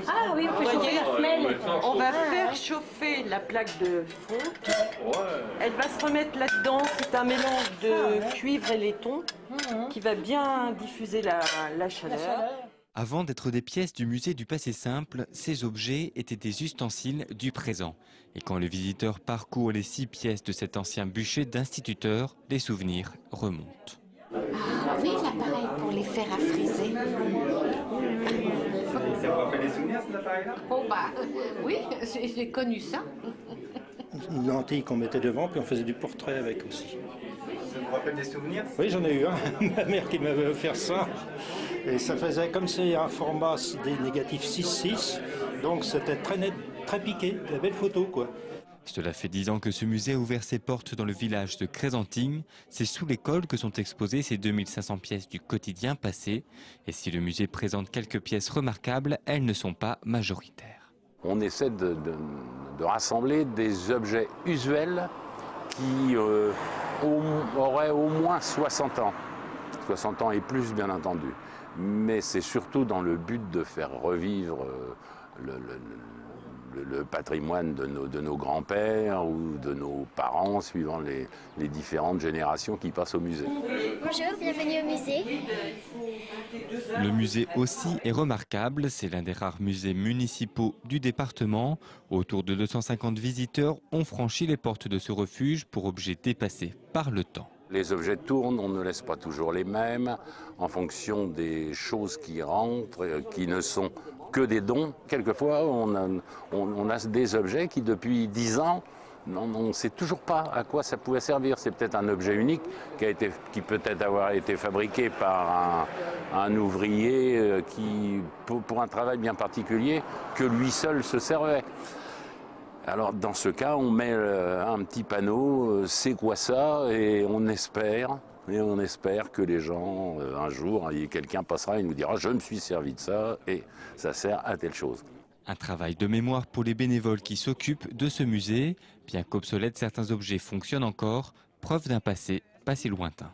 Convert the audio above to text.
Ah oui, on fait chauffer la semelle. On va faire chauffer la plaque de fonte. Elle va se remettre là-dedans. C'est un mélange de cuivre et laiton qui va bien diffuser la chaleur. Avant d'être des pièces du musée du passé simple, ces objets étaient des ustensiles du présent. Et quand le visiteur parcourt les 6 pièces de cet ancien bûcher d'instituteur, les souvenirs remontent. Ah oui, l'appareil pour les fer à friser. Ça vous rappelle des souvenirs, cet appareil-là? Oh bah oui, j'ai connu ça. Une lentille qu'on mettait devant, puis on faisait du portrait avec aussi. Ça vous rappelle des souvenirs? Oui, j'en ai eu un. Ma mère qui m'avait offert ça. Et ça faisait comme c'est un format des négatifs 6:6. Donc c'était très net, très piqué. De la belle photo, quoi. Cela fait 10 ans que ce musée a ouvert ses portes dans le village de Crézanting. C'est sous l'école que sont exposées ces 2500 pièces du quotidien passé. Et si le musée présente quelques pièces remarquables, elles ne sont pas majoritaires. On essaie de rassembler des objets usuels qui auraient au moins 60 ans. 60 ans et plus, bien entendu. Mais c'est surtout dans le but de faire revivre le patrimoine de nos grands-pères ou de nos parents, suivant les différentes générations qui passent au musée. Bonjour, bienvenue au musée. Le musée aussi est remarquable, c'est l'un des rares musées municipaux du département. Autour de 250 visiteurs ont franchi les portes de ce refuge pour objets dépassés par le temps. Les objets tournent, on ne laisse pas toujours les mêmes, en fonction des choses qui rentrent, qui ne sont que des dons. Quelquefois, on a des objets qui, depuis 10 ans, on ne sait toujours pas à quoi ça pouvait servir. C'est peut-être un objet unique qui peut-être avoir été fabriqué par un ouvrier pour un travail bien particulier, que lui seul se servait. Alors dans ce cas, on met un petit panneau, c'est quoi ça, et on espère que les gens, un jour, quelqu'un passera et nous dira « je me suis servi de ça et ça sert à telle chose ». Un travail de mémoire pour les bénévoles qui s'occupent de ce musée. Bien qu'obsolètes, certains objets fonctionnent encore, preuve d'un passé pas si lointain.